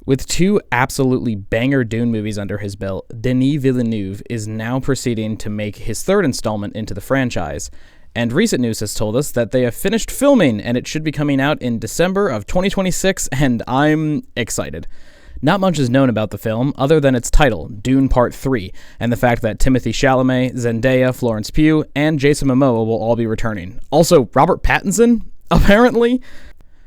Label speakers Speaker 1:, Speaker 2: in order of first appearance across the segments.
Speaker 1: With two absolutely banger Dune movies under his belt, Denis Villeneuve is now proceeding to make his third installment into the franchise, and recent news has told us that they have finished filming and it should be coming out in December of 2026, and I'm excited. Not much is known about the film other than its title, Dune Part 3, and the fact that Timothée Chalamet, Zendaya, Florence Pugh, and Jason Momoa will all be returning. Also, Robert Pattinson, apparently.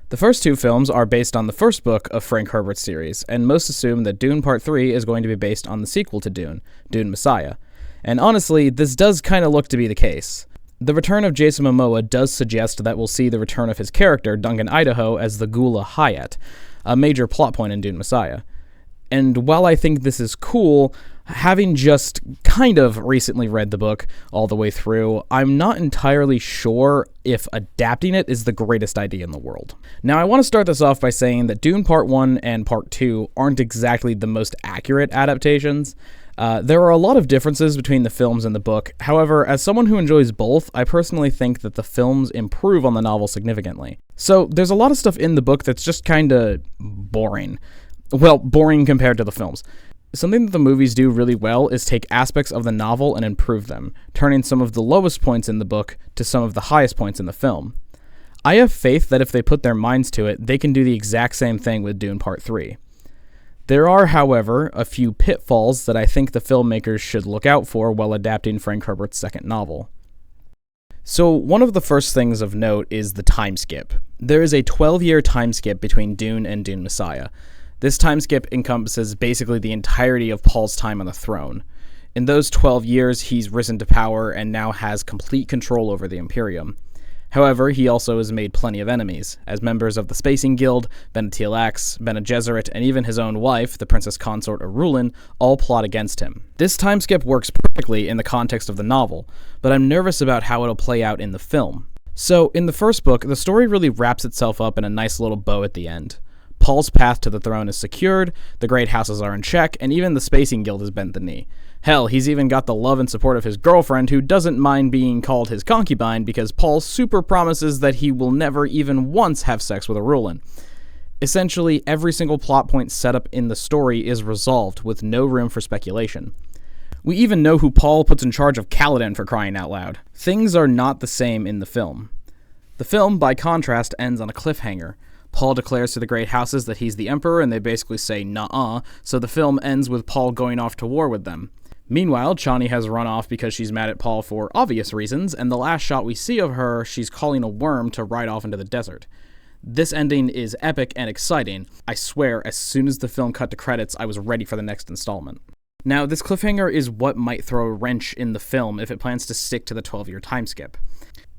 Speaker 1: The first two films are based on the first book of Frank Herbert's series, and most assume that Dune Part 3 is going to be based on the sequel to Dune, Dune Messiah. And honestly, this does kind of look to be the case. The return of Jason Momoa does suggest that we'll see the return of his character, Duncan Idaho, as the Gula Hayat, a major plot point in Dune Messiah. And while I think this is cool, having just kind of recently read the book all the way through, I'm not entirely sure if adapting it is the greatest idea in the world. Now, I want to start this off by saying that Dune Part 1 and Part 2 aren't exactly the most accurate adaptations. There are a lot of differences between the films and the book. However, as someone who enjoys both, I personally think that the films improve on the novel significantly. So, there's a lot of stuff in the book that's just kinda boring. Well, boring compared to the films. Something that the movies do really well is take aspects of the novel and improve them, turning some of the lowest points in the book to some of the highest points in the film. I have faith that if they put their minds to it, they can do the exact same thing with Dune Part 3. There are, however, a few pitfalls that I think the filmmakers should look out for while adapting Frank Herbert's second novel. So, one of the first things of note is the time skip. There is a 12-year time skip between Dune and Dune Messiah. This time skip encompasses basically the entirety of Paul's time on the throne. In those 12 years, he's risen to power and now has complete control over the Imperium. However, he also has made plenty of enemies, as members of the Spacing Guild, Bene Gesserit, Bene Gesserit, and even his own wife, the Princess Consort Arulin, all plot against him. This time skip works perfectly in the context of the novel, but I'm nervous about how it'll play out in the film. So, in the first book, the story really wraps itself up in a nice little bow at the end. Paul's path to the throne is secured, the great houses are in check, and even the Spacing Guild has bent the knee. Hell, he's even got the love and support of his girlfriend, who doesn't mind being called his concubine because Paul super promises that he will never even once have sex with Arulin. Essentially, every single plot point set up in the story is resolved, with no room for speculation. We even know who Paul puts in charge of Kaladin, for crying out loud. Things are not the same in the film. The film, by contrast, ends on a cliffhanger. Paul declares to the great houses that he's the emperor, and they basically say "nuh-uh," so the film ends with Paul going off to war with them. Meanwhile, Chani has run off because she's mad at Paul for obvious reasons, and the last shot we see of her, she's calling a worm to ride off into the desert. This ending is epic and exciting. I swear, as soon as the film cut to credits, I was ready for the next installment. Now, this cliffhanger is what might throw a wrench in the film if it plans to stick to the 12-year time skip.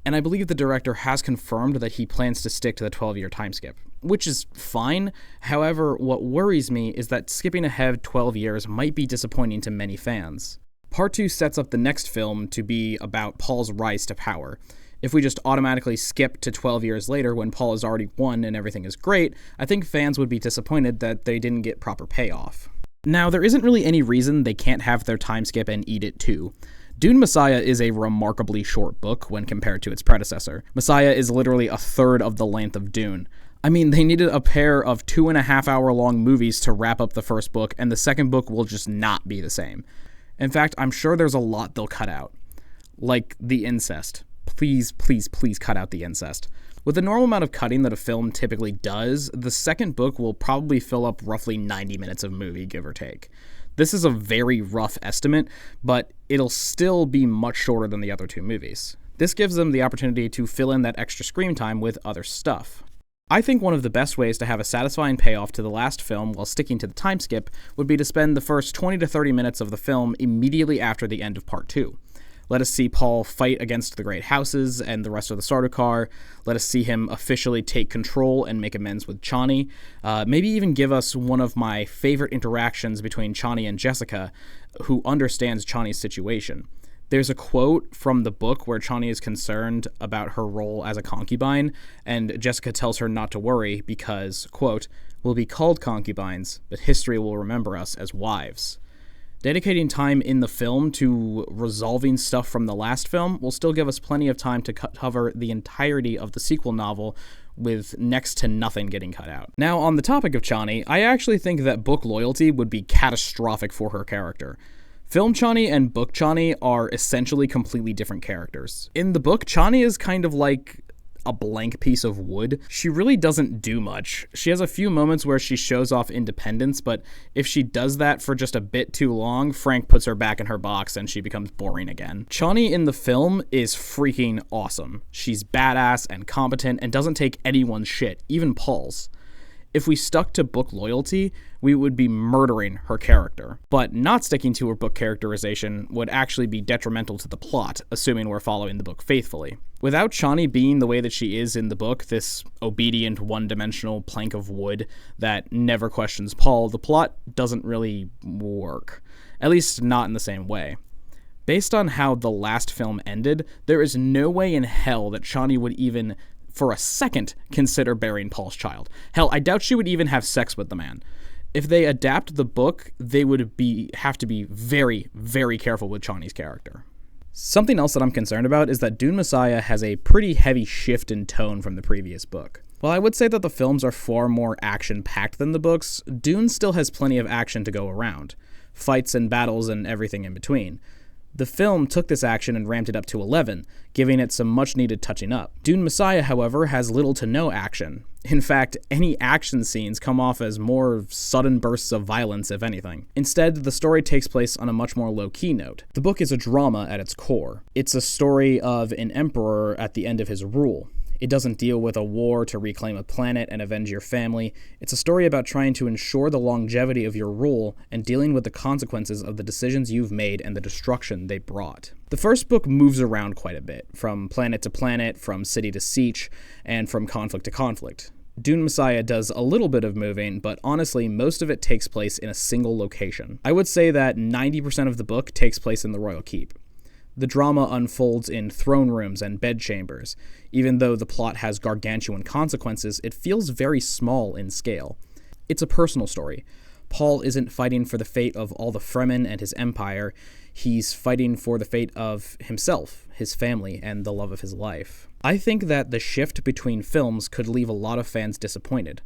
Speaker 1: And I believe the director has confirmed that he plans to stick to the 12-year time skip, which is fine. However, what worries me is that skipping ahead 12 years might be disappointing to many fans. Part 2 sets up the next film to be about Paul's rise to power. If we just automatically skip to 12 years later when Paul has already won and everything is great, I think fans would be disappointed that they didn't get proper payoff. Now, there isn't really any reason they can't have their time skip and eat it too. Dune Messiah is a remarkably short book when compared to its predecessor. Messiah is literally a third of the length of Dune. I mean, they needed a pair of 2.5-hour-long movies to wrap up the first book, and the second book will just not be the same. In fact, I'm sure there's a lot they'll cut out. Like the incest. Please, please, please cut out the incest. With the normal amount of cutting that a film typically does, the second book will probably fill up roughly 90 minutes of movie, give or take. This is a very rough estimate, but it'll still be much shorter than the other two movies. This gives them the opportunity to fill in that extra screen time with other stuff. I think one of the best ways to have a satisfying payoff to the last film while sticking to the time skip would be to spend the first 20 to 30 minutes of the film immediately after the end of Part 2. Let us see Paul fight against the great houses and the rest of the Sardaukar. Let us see him officially take control and make amends with Chani. Maybe even give us one of my favorite interactions between Chani and Jessica, who understands Chani's situation. There's a quote from the book where Chani is concerned about her role as a concubine, and Jessica tells her not to worry because, quote, "we'll be called concubines, but history will remember us as wives." Dedicating time in the film to resolving stuff from the last film will still give us plenty of time to cover the entirety of the sequel novel with next to nothing getting cut out. Now, on the topic of Chani, I actually think that book loyalty would be catastrophic for her character. Film Chani and book Chani are essentially completely different characters. In the book, Chani is kind of like a blank piece of wood. She really doesn't do much. She has a few moments where she shows off independence, but if she does that for just a bit too long, Frank puts her back in her box and she becomes boring again. Chani in the film is freaking awesome. She's badass and competent and doesn't take anyone's shit, even Paul's. If we stuck to book loyalty, we would be murdering her character. But not sticking to her book characterization would actually be detrimental to the plot, assuming we're following the book faithfully. Without Chani being the way that she is in the book, this obedient, one-dimensional plank of wood that never questions Paul, the plot doesn't really work. At least not in the same way. Based on how the last film ended, there is no way in hell that Chani would even for a second consider burying Paul's child. Hell, I doubt she would even have sex with the man. If they adapt the book, they would have to be very, very careful with Chani's character. Something else that I'm concerned about is that Dune Messiah has a pretty heavy shift in tone from the previous book. While I would say that the films are far more action-packed than the books, Dune still has plenty of action to go around. Fights and battles and everything in between. The film took this action and ramped it up to 11, giving it some much-needed touching up. Dune Messiah, however, has little to no action. In fact, any action scenes come off as more sudden bursts of violence, if anything. Instead, the story takes place on a much more low-key note. The book is a drama at its core. It's a story of an emperor at the end of his rule. It doesn't deal with a war to reclaim a planet and avenge your family. It's a story about trying to ensure the longevity of your rule and dealing with the consequences of the decisions you've made and the destruction they brought. The first book moves around quite a bit, from planet to planet, from city to siege, and from conflict to conflict. Dune Messiah does a little bit of moving, but honestly, most of it takes place in a single location. I would say that 90% of the book takes place in the Royal Keep. The drama unfolds in throne rooms and bedchambers. Even though the plot has gargantuan consequences, it feels very small in scale. It's a personal story. Paul isn't fighting for the fate of all the Fremen and his empire. He's fighting for the fate of himself, his family, and the love of his life. I think that the shift between films could leave a lot of fans disappointed.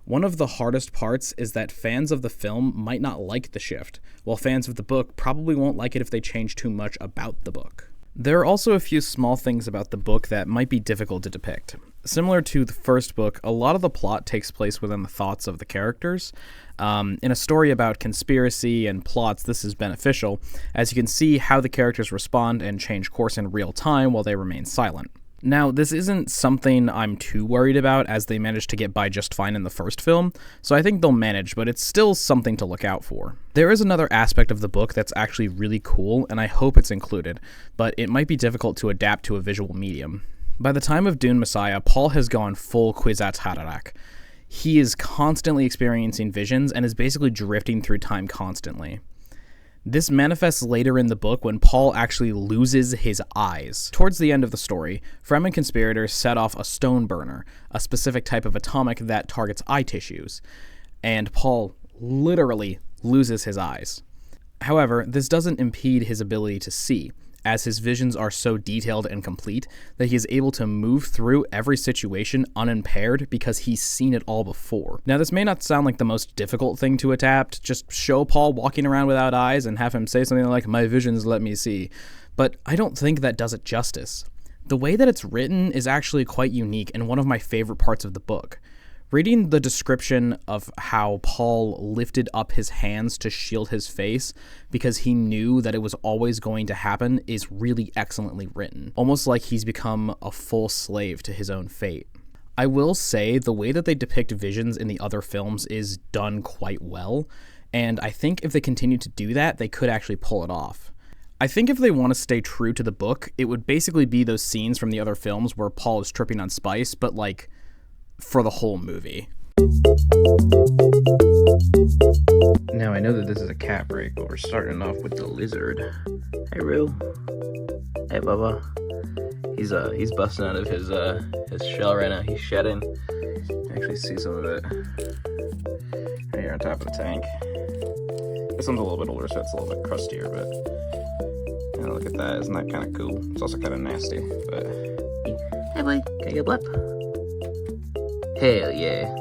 Speaker 1: One of the hardest parts is that fans of the film might not like the shift, while fans of the book probably won't like it if they change too much about the book. There are also a few small things about the book that might be difficult to depict. Similar to the first book, a lot of the plot takes place within the thoughts of the characters. In a story about conspiracy and plots, this is beneficial, as you can see how the characters respond and change course in real time while they remain silent. Now, this isn't something I'm too worried about, as they managed to get by just fine in the first film, so I think they'll manage, but it's still something to look out for. There is another aspect of the book that's actually really cool, and I hope it's included, but it might be difficult to adapt to a visual medium. By the time of Dune Messiah, Paul has gone full Kwisatz Haderach. He is constantly experiencing visions and is basically drifting through time constantly. This manifests later in the book when Paul actually loses his eyes. Towards the end of the story, Fremen conspirators set off a stone burner, a specific type of atomic that targets eye tissues, and Paul literally loses his eyes. However, this doesn't impede his ability to see, as his visions are so detailed and complete that he is able to move through every situation unimpaired because he's seen it all before. Now, this may not sound like the most difficult thing to adapt, just show Paul walking around without eyes and have him say something like, "My visions let me see," but I don't think that does it justice. The way that it's written is actually quite unique and one of my favorite parts of the book. Reading the description of how Paul lifted up his hands to shield his face because he knew that it was always going to happen is really excellently written, almost like he's become a full slave to his own fate. I will say the way that they depict visions in the other films is done quite well, and I think if they continue to do that, they could actually pull it off. I think if they want to stay true to the book, it would basically be those scenes from the other films where Paul is tripping on spice, but like, for the whole movie. Now, I know that this is a cat break, but we're starting off with the lizard. Hey, Roo. Hey, Bubba. He's busting out of his shell right now. He's shedding. You actually see some of it right here on top of the tank. This one's a little bit older, so it's a little bit crustier, but you know, look at that. Isn't that kind of cool? It's also kind of nasty, but... Hey, boy. Can I get a blip?
Speaker 2: Hell yeah.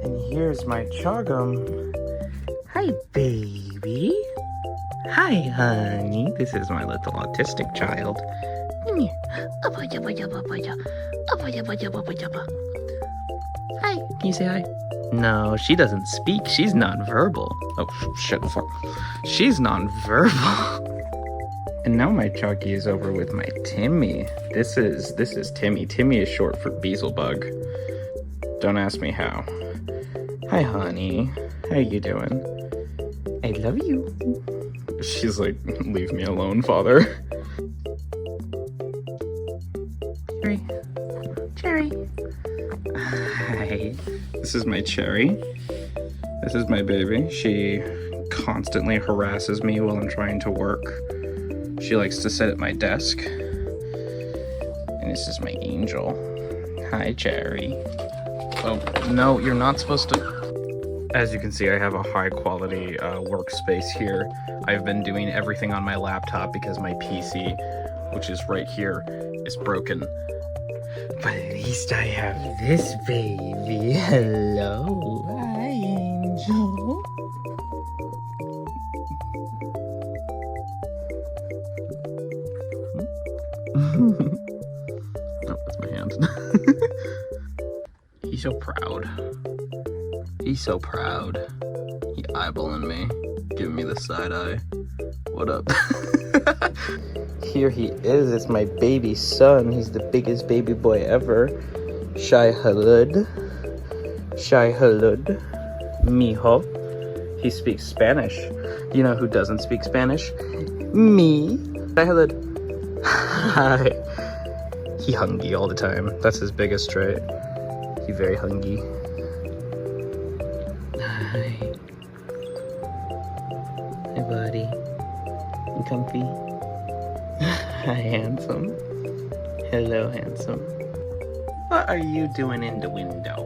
Speaker 3: And here's my Chogum.
Speaker 2: Hi, baby. Hi, honey. This is my little autistic child. Hi. Can you say hi? No, she doesn't speak. She's nonverbal. Oh, shit. She's nonverbal. And now my Chucky is over with my Timmy. This is Timmy. Timmy is short for Beelzebug. Don't ask me how. Hi, honey. How you doing? I love you. She's like, leave me alone, father. Cherry. Cherry. Hi. This is my Cherry. This is my baby. She constantly harasses me while I'm trying to work. She likes to sit at my desk. And this is my angel. Hi, Cherry. Oh, no, you're not supposed to... As you can see, I have a high quality workspace here. I've been doing everything on my laptop because my PC, which is right here, is broken. But at least I have this baby. Hello. Hi, angel. Oh, that's my hand. He's so proud. He's so proud. He eyeballing me, giving me the side eye. What up?
Speaker 3: Here he is. It's my baby son. He's the biggest baby boy ever. Shai Halud. Shai Halud. Mijo. He speaks Spanish. You know who doesn't speak Spanish? Me. Shai Halud. Hi. He hungry all the time. That's his biggest trait. He very hungry. Hi. Hi, buddy. You comfy? Hi, handsome. Hello, handsome. What are you doing in the window?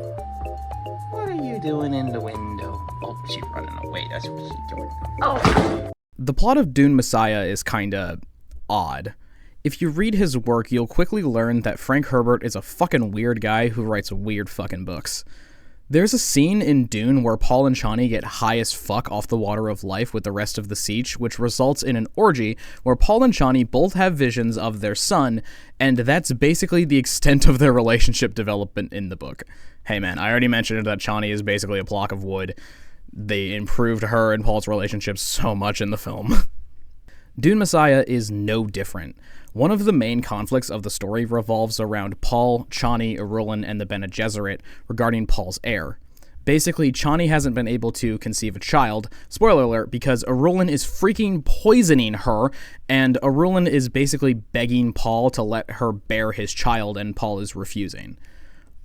Speaker 3: What are you doing in the window? Oh, she's running away. That's what she's doing. Oh!
Speaker 1: The plot of Dune Messiah is kinda odd. If you read his work, you'll quickly learn that Frank Herbert is a fucking weird guy who writes weird fucking books. There's a scene in Dune where Paul and Chani get high as fuck off the water of life with the rest of the Siege, which results in an orgy where Paul and Chani both have visions of their son, and that's basically the extent of their relationship development in the book. Hey man, I already mentioned that Chani is basically a block of wood. They improved her and Paul's relationship so much in the film. Dune Messiah is no different. One of the main conflicts of the story revolves around Paul, Chani, Irulan, and the Bene Gesserit regarding Paul's heir. Basically, Chani hasn't been able to conceive a child, spoiler alert, because Irulan is freaking poisoning her, and Irulan is basically begging Paul to let her bear his child, and Paul is refusing.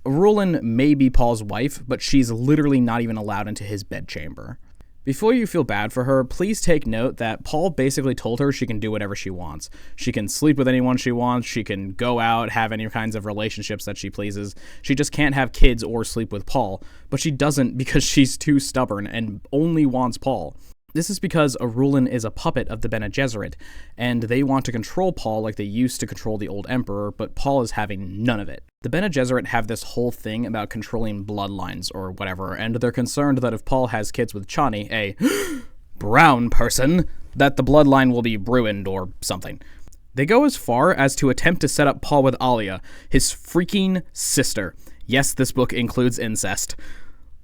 Speaker 1: Irulan may be Paul's wife, but she's literally not even allowed into his bedchamber. Before you feel bad for her, please take note that Paul basically told her she can do whatever she wants. She can sleep with anyone she wants, she can go out, have any kinds of relationships that she pleases. She just can't have kids or sleep with Paul, but she doesn't because she's too stubborn and only wants Paul. This is because Irulan is a puppet of the Bene Gesserit, and they want to control Paul like they used to control the old emperor, but Paul is having none of it. The Bene Gesserit have this whole thing about controlling bloodlines or whatever, and they're concerned that if Paul has kids with Chani, a brown person, that the bloodline will be ruined or something. They go as far as to attempt to set up Paul with Alia, his freaking sister. Yes, this book includes incest.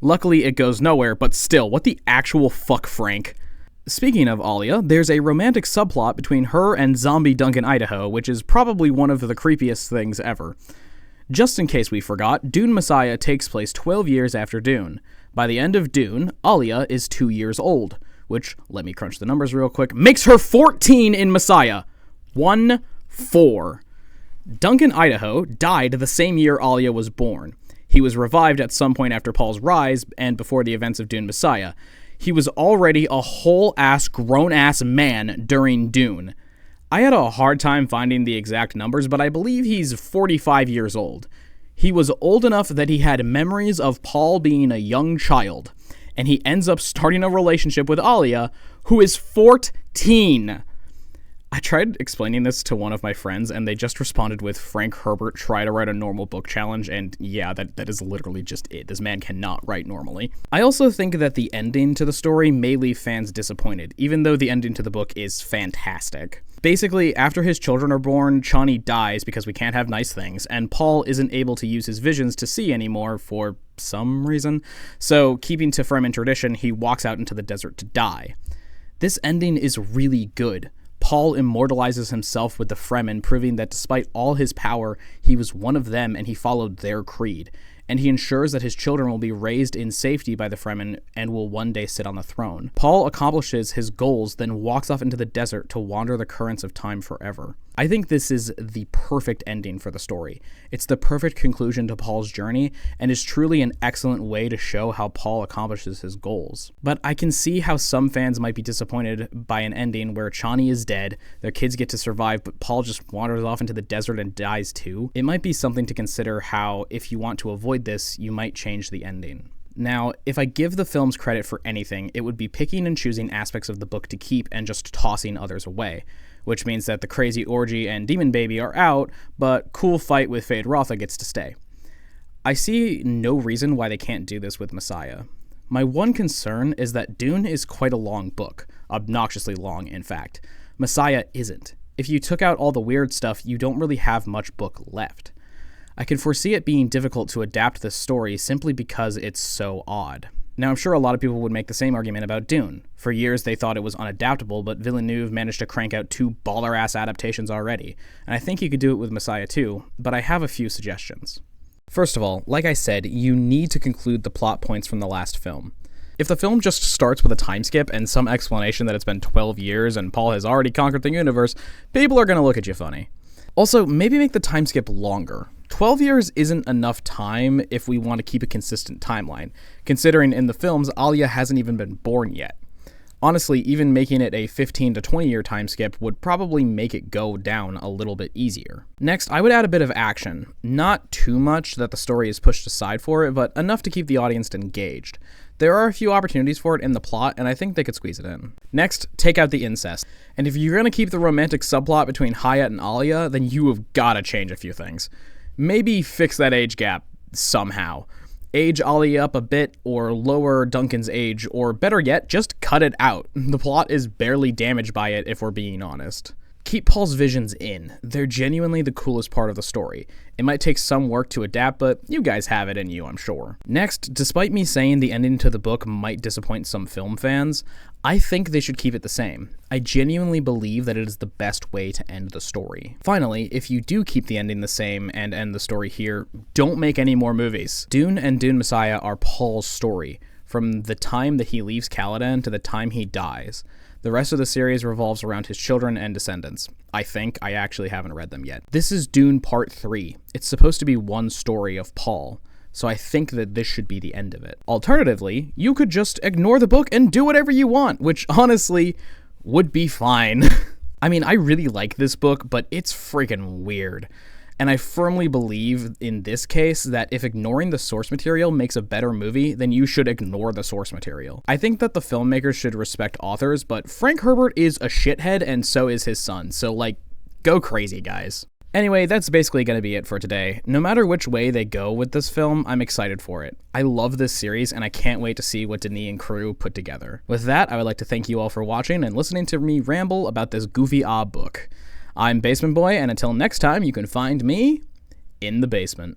Speaker 1: Luckily, it goes nowhere, but still, what the actual fuck, Frank? Speaking of Alia, there's a romantic subplot between her and zombie Duncan Idaho, which is probably one of the creepiest things ever. Just in case we forgot, Dune Messiah takes place 12 years after Dune. By the end of Dune, Alia is 2 years old, which, let me crunch the numbers real quick, makes her 14 in Messiah. 1-4. Duncan Idaho died the same year Alia was born. He was revived at some point after Paul's rise and before the events of Dune Messiah. He was already a whole-ass, grown-ass man during Dune. I had a hard time finding the exact numbers, but I believe he's 45 years old. He was old enough that he had memories of Paul being a young child, and he ends up starting a relationship with Alia, who is 14. I tried explaining this to one of my friends, and they just responded with Frank Herbert try to write a normal book challenge, and yeah, that is literally just it. This man cannot write normally. I also think that the ending to the story may leave fans disappointed, even though the ending to the book is fantastic. Basically, after his children are born, Chani dies because we can't have nice things, and Paul isn't able to use his visions to see anymore for some reason. So, keeping to Fremen tradition, he walks out into the desert to die. This ending is really good. Paul immortalizes himself with the Fremen, proving that despite all his power, he was one of them and he followed their creed. And he ensures that his children will be raised in safety by the Fremen and will one day sit on the throne. Paul accomplishes his goals, then walks off into the desert to wander the currents of time forever. I think this is the perfect ending for the story. It's the perfect conclusion to Paul's journey, and is truly an excellent way to show how Paul accomplishes his goals. But I can see how some fans might be disappointed by an ending where Chani is dead, their kids get to survive, but Paul just wanders off into the desert and dies too. It might be something to consider how, if you want to avoid this, you might change the ending. Now, if I give the films credit for anything, it would be picking and choosing aspects of the book to keep and just tossing others away, which means that the crazy orgy and demon baby are out, but cool fight with Feyd-Rautha gets to stay. I see no reason why they can't do this with Messiah. My one concern is that Dune is quite a long book, obnoxiously long, in fact. Messiah isn't. If you took out all the weird stuff, you don't really have much book left. I can foresee it being difficult to adapt this story simply because it's so odd. Now, I'm sure a lot of people would make the same argument about Dune. For years, they thought it was unadaptable, but Villeneuve managed to crank out 2 baller-ass adaptations already, and I think he could do it with Messiah too, but I have a few suggestions. First of all, like I said, you need to conclude the plot points from the last film. If the film just starts with a time skip and some explanation that it's been 12 years and Paul has already conquered the universe, people are going to look at you funny. Also, maybe make the time skip longer. 12 years isn't enough time if we want to keep a consistent timeline, considering in the films, Alia hasn't even been born yet. Honestly, even making it a 15 to 20 year time skip would probably make it go down a little bit easier. Next, I would add a bit of action. Not too much that the story is pushed aside for it, but enough to keep the audience engaged. There are a few opportunities for it in the plot, and I think they could squeeze it in. Next, take out the incest. And if you're going to keep the romantic subplot between Hayat and Alia, then you have got to change a few things. Maybe fix that age gap somehow. Age Alia up a bit, or lower Duncan's age, or better yet, just cut it out. The plot is barely damaged by it if we're being honest. Keep Paul's visions in. They're genuinely the coolest part of the story. It might take some work to adapt, but you guys have it in you, I'm sure. Next, despite me saying the ending to the book might disappoint some film fans, I think they should keep it the same. I genuinely believe that it is the best way to end the story. Finally, if you do keep the ending the same and end the story here, don't make any more movies. Dune and Dune Messiah are Paul's story, from the time that he leaves Caladan to the time he dies. The rest of the series revolves around his children and descendants. I think. I actually haven't read them yet. This is Dune Part 3. It's supposed to be one story of Paul, so I think that this should be the end of it. Alternatively, you could just ignore the book and do whatever you want, which honestly would be fine. I mean, I really like this book, but it's freaking weird. And I firmly believe in this case that if ignoring the source material makes a better movie, then you should ignore the source material. I think that the filmmakers should respect authors, but Frank Herbert is a shithead and so is his son, so like, go crazy, guys. Anyway, that's basically going to be it for today. No matter which way they go with this film, I'm excited for it. I love this series, and I can't wait to see what Denis and crew put together. With that, I would like to thank you all for watching and listening to me ramble about this goofy book. I'm Basement Boy, and until next time, you can find me in the basement.